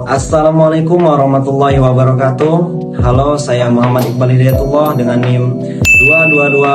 Assalamualaikum warahmatullahi wabarakatuh. Halo, saya Muhammad Iqbal Hidayatullah dengan NIM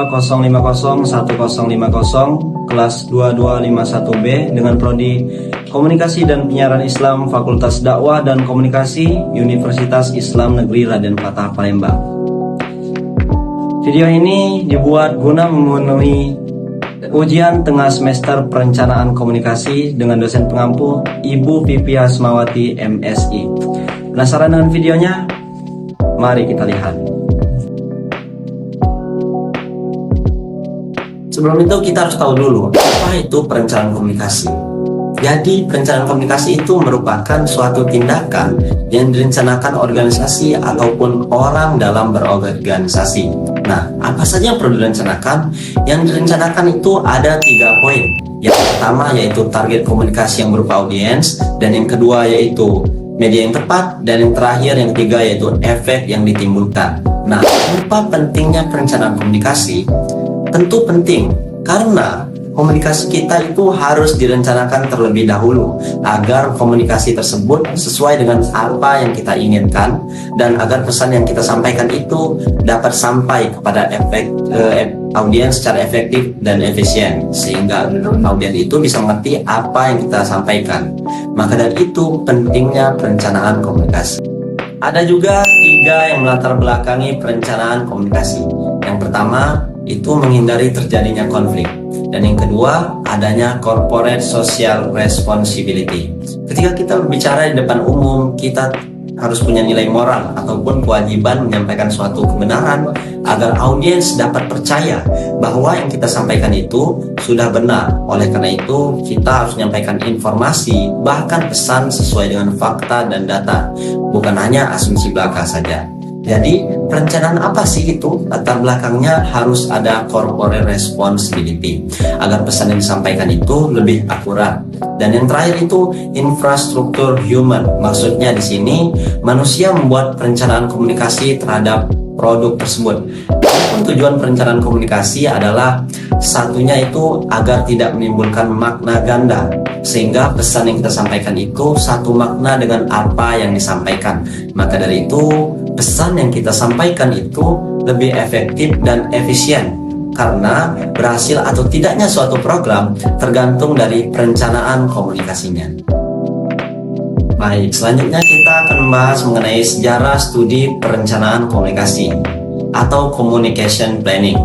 222050150 kelas 2251B dengan prodi Komunikasi dan Penyiaran Islam Fakultas Dakwah dan Komunikasi Universitas Islam Negeri Raden Fatah Palembang. Video ini dibuat guna memenuhi ujian tengah semester perencanaan komunikasi dengan dosen pengampu Ibu Pipi Hasmawati MSI. Penasaran dengan videonya? Mari kita lihat. Sebelum itu kita harus tahu dulu apa itu perencanaan komunikasi. Jadi perencanaan komunikasi itu merupakan suatu tindakan yang direncanakan organisasi ataupun orang dalam berorganisasi. Nah, apa saja yang perlu direncanakan? Yang direncanakan itu ada 3 poin. Yang pertama yaitu target komunikasi yang berupa audiens, dan yang kedua yaitu media yang tepat, dan yang terakhir yang ketiga yaitu efek yang ditimbulkan. Nah, apa pentingnya perencanaan komunikasi? Tentu penting karena komunikasi kita itu harus direncanakan terlebih dahulu agar komunikasi tersebut sesuai dengan apa yang kita inginkan dan agar pesan yang kita sampaikan itu dapat sampai kepada audiens secara efektif dan efisien sehingga audiens itu bisa mengerti apa yang kita sampaikan. Maka dari itu pentingnya perencanaan komunikasi. Ada juga 3 yang melatar belakangi perencanaan komunikasi. Yang pertama itu menghindari terjadinya konflik. Dan yang kedua, adanya corporate social responsibility. Ketika kita berbicara di depan umum, kita harus punya nilai moral ataupun kewajiban menyampaikan suatu kebenaran agar audiens dapat percaya bahwa yang kita sampaikan itu sudah benar. Oleh karena itu, kita harus menyampaikan informasi, bahkan pesan sesuai dengan fakta dan data, bukan hanya asumsi belaka saja. Jadi perencanaan apa sih itu? Latar belakangnya harus ada corporate responsibility agar pesan yang disampaikan itu lebih akurat. Dan yang terakhir itu infrastruktur human. Maksudnya di sini manusia membuat perencanaan komunikasi terhadap produk tersebut. Tujuan perencanaan komunikasi adalah satunya itu agar tidak menimbulkan makna ganda, sehingga pesan yang kita sampaikan itu satu makna dengan apa yang disampaikan. Maka dari itu pesan yang kita sampaikan itu lebih efektif dan efisien karena berhasil atau tidaknya suatu program tergantung dari perencanaan komunikasinya. Baik, selanjutnya kita akan membahas mengenai sejarah studi perencanaan komunikasi atau communication planning.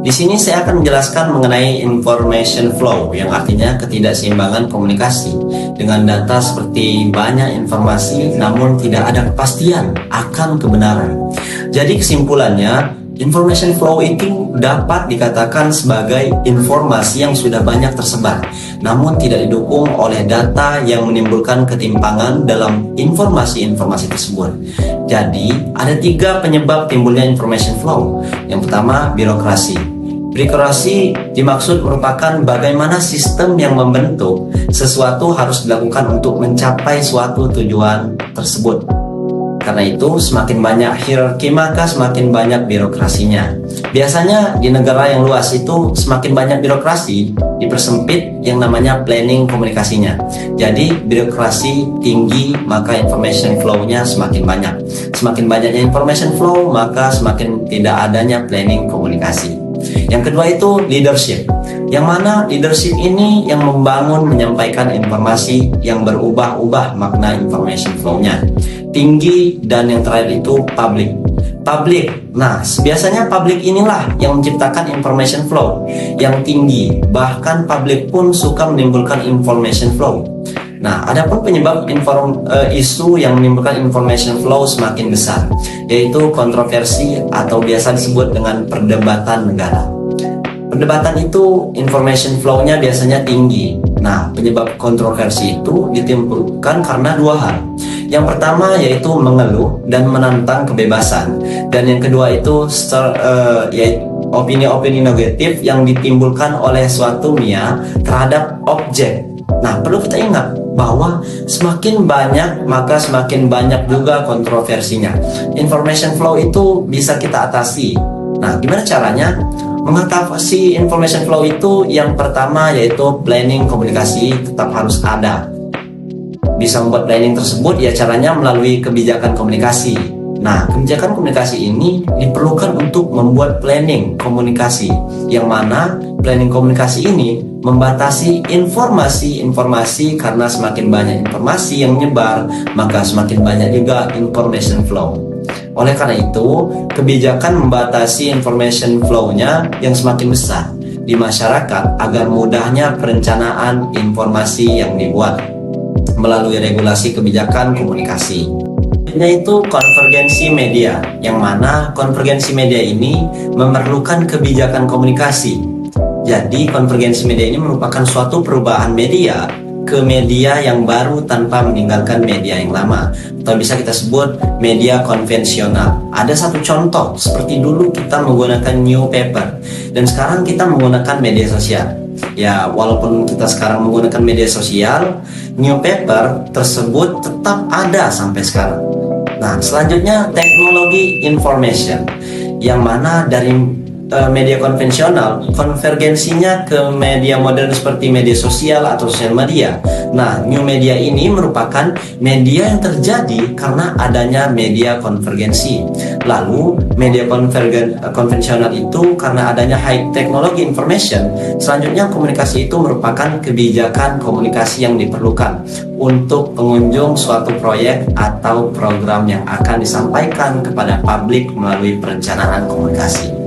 Di sini saya akan menjelaskan mengenai information flow, yang artinya ketidakseimbangan komunikasi dengan data seperti banyak informasi namun tidak ada kepastian akan kebenaran. Jadi kesimpulannya, information flow itu dapat dikatakan sebagai informasi yang sudah banyak tersebar namun tidak didukung oleh data yang menimbulkan ketimpangan dalam informasi-informasi tersebut. Jadi ada 3 penyebab timbulnya information flow. Yang pertama, birokrasi. Birokrasi dimaksud merupakan bagaimana sistem yang membentuk sesuatu harus dilakukan untuk mencapai suatu tujuan tersebut. Karena itu semakin banyak hierarki maka semakin banyak birokrasinya. Biasanya di negara yang luas itu semakin banyak birokrasi, dipersempit yang namanya planning komunikasinya. Jadi birokrasi tinggi maka information flow-nya semakin banyak. Semakin banyaknya information flow maka semakin tidak adanya planning komunikasi. Yang kedua itu leadership, yang mana leadership ini yang membangun menyampaikan informasi yang berubah-ubah makna information flow-nya tinggi. Dan yang terakhir itu public. Nah, biasanya public inilah yang menciptakan information flow yang tinggi, bahkan public pun suka menimbulkan information flow. Nah, adapun penyebab isu yang menimbulkan information flow semakin besar, yaitu kontroversi atau biasa disebut dengan perdebatan negara. Perdebatan itu information flow-nya biasanya tinggi. Nah, penyebab kontroversi itu ditimbulkan karena 2 hal. Yang pertama yaitu mengeluh dan menantang kebebasan, dan yang kedua itu yaitu opini-opini negatif yang ditimbulkan oleh suatu media terhadap objek. Nah, perlu kita ingat bahwa semakin banyak maka semakin banyak juga kontroversinya. Information flow itu bisa kita atasi. Nah, gimana caranya? Mengatasi information flow itu yang pertama yaitu planning komunikasi tetap harus ada. bisa membuat planning tersebut ya caranya melalui kebijakan komunikasi. Nah, kebijakan komunikasi ini diperlukan untuk membuat planning komunikasi, yang mana planning komunikasi ini membatasi informasi-informasi, karena semakin banyak informasi yang menyebar, maka semakin banyak juga information flow. Oleh karena itu, kebijakan membatasi information flow-nya yang semakin besar di masyarakat agar mudahnya perencanaan informasi yang dibuat melalui regulasi kebijakan komunikasi. Yaitu konvergensi media, yang mana konvergensi media ini memerlukan kebijakan komunikasi. Jadi konvergensi media ini merupakan suatu perubahan media ke media yang baru tanpa meninggalkan media yang lama, atau bisa kita sebut media konvensional. Ada satu contoh, seperti dulu kita menggunakan newspaper dan sekarang kita menggunakan media sosial. Ya, walaupun kita sekarang menggunakan media sosial, newspaper tersebut tetap ada sampai sekarang. Nah, selanjutnya teknologi information, yang mana dari media konvensional konvergensinya ke media modern seperti media sosial atau sosial media. Nah, new media ini merupakan media yang terjadi karena adanya media konvergensi. Lalu media konvensional itu karena adanya high technology information. Selanjutnya komunikasi itu merupakan kebijakan komunikasi yang diperlukan untuk pengunjung suatu proyek atau program yang akan disampaikan kepada publik melalui perencanaan komunikasi.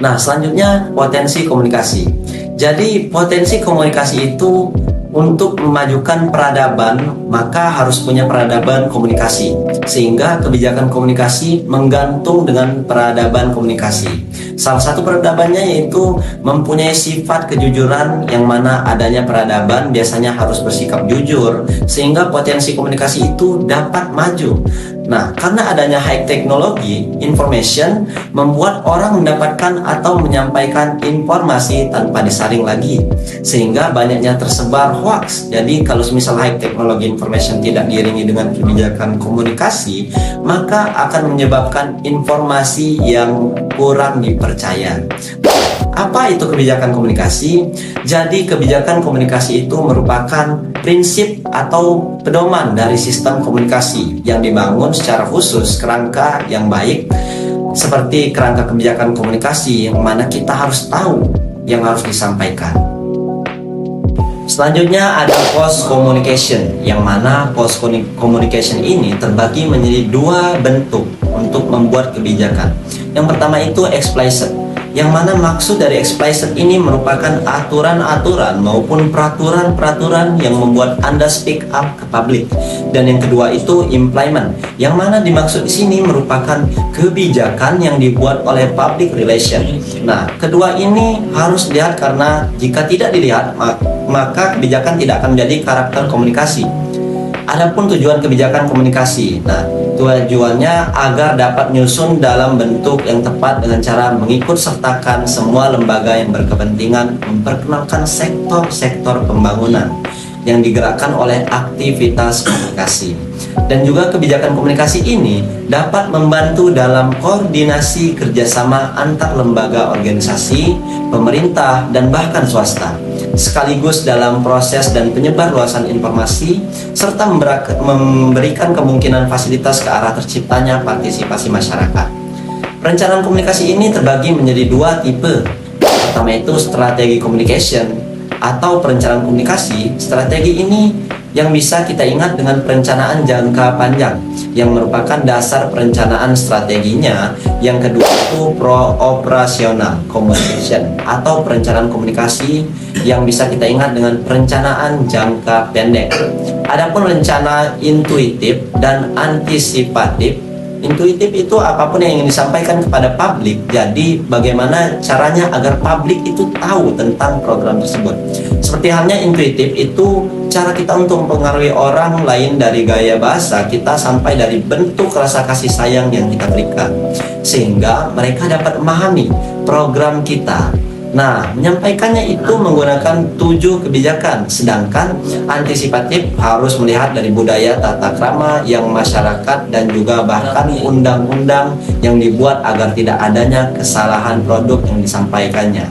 Nah, selanjutnya potensi komunikasi. Jadi potensi komunikasi itu untuk memajukan peradaban, maka harus punya peradaban komunikasi, sehingga kebijakan komunikasi menggantung dengan peradaban komunikasi. Salah satu peradabannya yaitu mempunyai sifat kejujuran, yang mana adanya peradaban biasanya harus bersikap jujur, sehingga potensi komunikasi itu dapat maju. Nah, karena adanya high technology information membuat orang mendapatkan atau menyampaikan informasi tanpa disaring lagi, sehingga banyaknya tersebar hoax. Jadi kalau misal high technology information tidak diiringi dengan kebijakan komunikasi, maka akan menyebabkan informasi yang kurang dipercaya. Apa itu kebijakan komunikasi? Jadi kebijakan komunikasi itu merupakan prinsip atau pedoman dari sistem komunikasi yang dibangun secara khusus kerangka yang baik, seperti kerangka kebijakan komunikasi yang mana kita harus tahu yang harus disampaikan. Selanjutnya ada post communication, yang mana post communication ini terbagi menjadi dua bentuk untuk membuat kebijakan. Yang pertama itu explicit, yang mana maksud dari explicit ini merupakan aturan-aturan maupun peraturan-peraturan yang membuat Anda speak up ke publik. Dan yang kedua itu implement, yang mana dimaksud di sini merupakan kebijakan yang dibuat oleh public relation. Nah, kedua ini harus dilihat, karena jika tidak dilihat maka kebijakan tidak akan menjadi karakter komunikasi. Adapun tujuan kebijakan komunikasi, nah tujuannya agar dapat menyusun dalam bentuk yang tepat dengan cara mengikut sertakan semua lembaga yang berkepentingan memperkenalkan sektor-sektor pembangunan yang digerakkan oleh aktivitas komunikasi. Dan juga kebijakan komunikasi ini dapat membantu dalam koordinasi kerjasama antar lembaga organisasi, pemerintah, dan bahkan swasta, sekaligus dalam proses dan penyebar luasan informasi, serta memberikan kemungkinan fasilitas ke arah terciptanya partisipasi masyarakat. Perencanaan komunikasi ini terbagi menjadi dua tipe. Pertama itu strategi communication atau perencanaan komunikasi. Strategi ini yang bisa kita ingat dengan perencanaan jangka panjang, yang merupakan dasar perencanaan strateginya. Yang kedua itu operasional communication atau perencanaan komunikasi, yang bisa kita ingat dengan perencanaan jangka pendek. Adapun rencana intuitif dan antisipatif. Intuitif itu apapun yang ingin disampaikan kepada publik. Jadi bagaimana caranya agar publik itu tahu tentang program tersebut. Seperti halnya intuitif itu cara kita untuk mempengaruhi orang lain dari gaya bahasa kita sampai dari bentuk rasa kasih sayang yang kita berikan, sehingga mereka dapat memahami program kita. Nah, menyampaikannya itu menggunakan 7 kebijakan, sedangkan antisipatif harus melihat dari budaya tata krama yang masyarakat dan juga bahkan undang-undang yang dibuat agar tidak adanya kesalahan produk yang disampaikannya.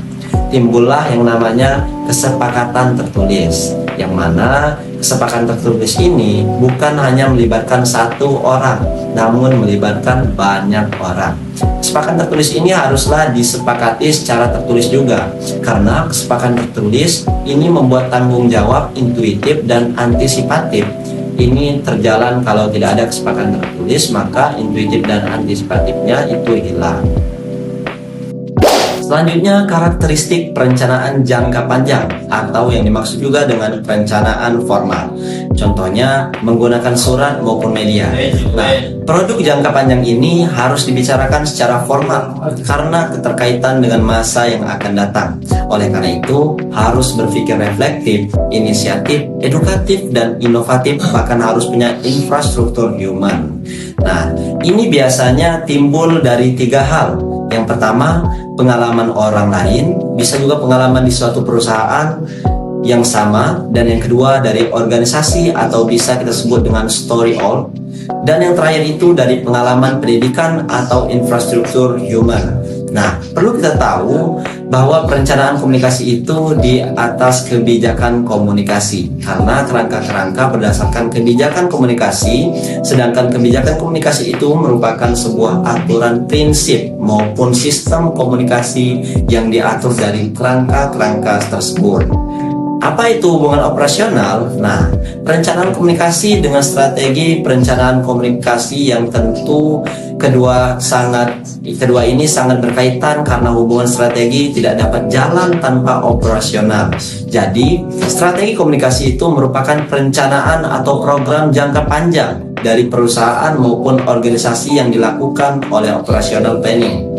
Timbullah yang namanya kesepakatan tertulis, yang mana kesepakatan tertulis ini bukan hanya melibatkan satu orang, namun melibatkan banyak orang. Kesepakatan tertulis ini haruslah disepakati secara tertulis juga, karena kesepakatan tertulis ini membuat tanggung jawab intuitif dan antisipatif ini terjalan. Kalau tidak ada kesepakatan tertulis, maka intuitif dan antisipatifnya itu hilang. Selanjutnya, karakteristik perencanaan jangka panjang atau yang dimaksud juga dengan perencanaan formal. Contohnya, menggunakan surat maupun media. Nah, produk jangka panjang ini harus dibicarakan secara formal karena keterkaitan dengan masa yang akan datang. Oleh karena itu, harus berpikir reflektif, inisiatif, edukatif, dan inovatif, bahkan harus punya infrastruktur human. Nah, ini biasanya timbul dari 3 hal. Yang pertama, pengalaman orang lain, bisa juga pengalaman di suatu perusahaan yang sama, dan yang kedua dari organisasi atau bisa kita sebut dengan story all, dan yang terakhir itu dari pengalaman pendidikan atau infrastruktur human. Nah, perlu kita tahu bahwa perencanaan komunikasi itu di atas kebijakan komunikasi, karena kerangka-kerangka berdasarkan kebijakan komunikasi, sedangkan kebijakan komunikasi itu merupakan sebuah aturan prinsip maupun sistem komunikasi yang diatur dari kerangka-kerangka tersebut. Apa itu hubungan operasional? Nah, perencanaan komunikasi dengan strategi perencanaan komunikasi yang tentu kedua ini sangat berkaitan karena hubungan strategi tidak dapat jalan tanpa operasional. Jadi, strategi komunikasi itu merupakan perencanaan atau program jangka panjang dari perusahaan maupun organisasi yang dilakukan oleh operasional planning.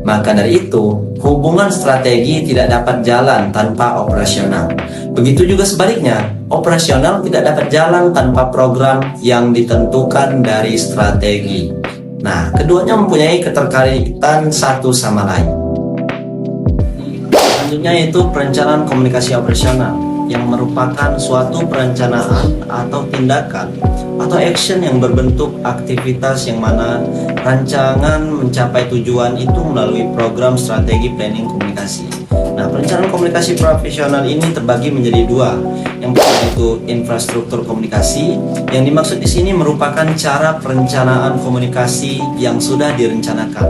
Maka dari itu, hubungan strategi tidak dapat jalan tanpa operasional. Begitu juga sebaliknya, operasional tidak dapat jalan tanpa program yang ditentukan dari strategi. Nah, keduanya mempunyai keterkaitan satu sama lain. Selanjutnya yaitu perencanaan komunikasi operasional, yang merupakan suatu perencanaan atau tindakan atau action yang berbentuk aktivitas yang mana rancangan mencapai tujuan itu melalui program strategi planning komunikasi. Nah, perencanaan komunikasi profesional ini terbagi menjadi 2. Yang pertama itu infrastruktur komunikasi, yang dimaksud di sini merupakan cara perencanaan komunikasi yang sudah direncanakan.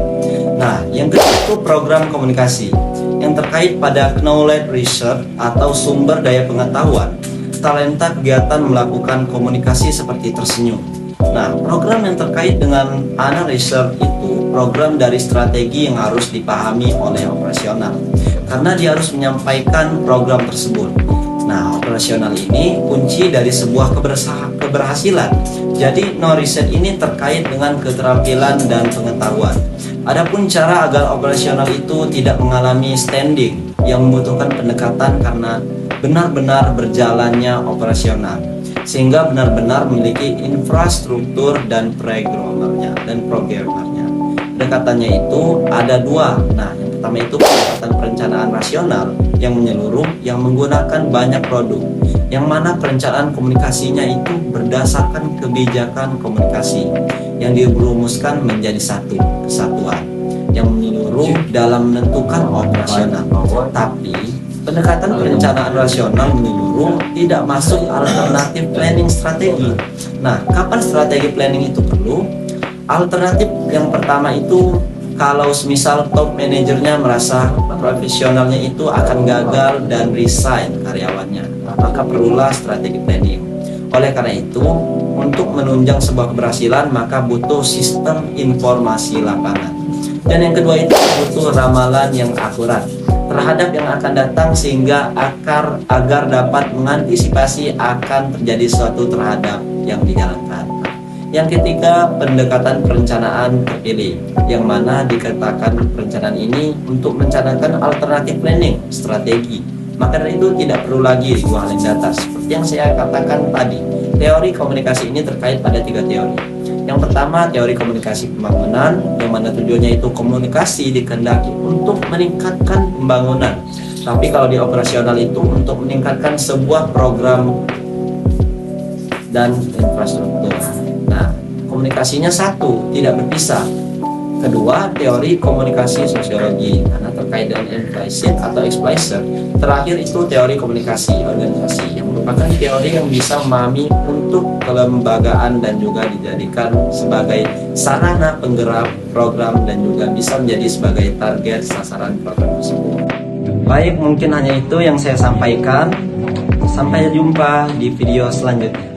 Nah, yang kedua itu program komunikasi, yang terkait pada knowledge research atau sumber daya pengetahuan, talenta kegiatan melakukan komunikasi seperti tersenyum. Nah, program yang terkait dengan ana research itu program dari strategi yang harus dipahami oleh operasional, karena dia harus menyampaikan program tersebut. Nah, operasional ini kunci dari sebuah keberhasilan. Jadi, no research ini terkait dengan keterampilan dan pengetahuan. Adapun cara agar operasional itu tidak mengalami standing yang membutuhkan pendekatan karena benar-benar berjalannya operasional, sehingga benar-benar memiliki infrastruktur dan programmernya. Pendekatannya itu ada 2. Nah, yang pertama itu pendekatan perencanaan rasional yang menyeluruh, yang menggunakan banyak produk, yang mana perencanaan komunikasinya itu berdasarkan kebijakan komunikasi yang dirumuskan menjadi satu kesatuan yang menyeluruh dalam menentukan operasional. Tapi pendekatan perencanaan rasional menyeluruh tidak masuk alternatif planning strategi. Nah, kapan strategi planning itu perlu? Alternatif yang pertama itu kalau semisal top manajernya merasa profesionalnya itu akan gagal dan resign karyawannya, maka perlulah strategi planning. Oleh karena itu, untuk menunjang sebuah keberhasilan maka butuh sistem informasi lapangan. Dan yang kedua itu butuh ramalan yang akurat terhadap yang akan datang sehingga agar dapat mengantisipasi akan terjadi suatu terhadap yang dijalankan. Yang ketiga, pendekatan perencanaan terpilih, yang mana dikatakan perencanaan ini untuk merencanakan alternatif planning strategi. Maka dari itu tidak perlu lagi dua hal yang data. Seperti yang saya katakan tadi, teori komunikasi ini terkait pada 3 teori. Yang pertama, teori komunikasi pembangunan, yang mana tujuannya itu komunikasi dikehendaki untuk meningkatkan pembangunan. Tapi kalau di operasional itu untuk meningkatkan sebuah program dan infrastruktur. Nah, komunikasinya satu, tidak berpisah. Kedua, teori komunikasi sosiologi, karena terkait terkait dengan implicit atau explicit. Terakhir itu teori komunikasi organisasi, yang merupakan teori yang bisa memahami untuk kelembagaan dan juga dijadikan sebagai sarana penggerak program dan juga bisa menjadi sebagai target sasaran program tersebut. Baik, mungkin hanya itu yang saya sampaikan. Sampai jumpa di video selanjutnya.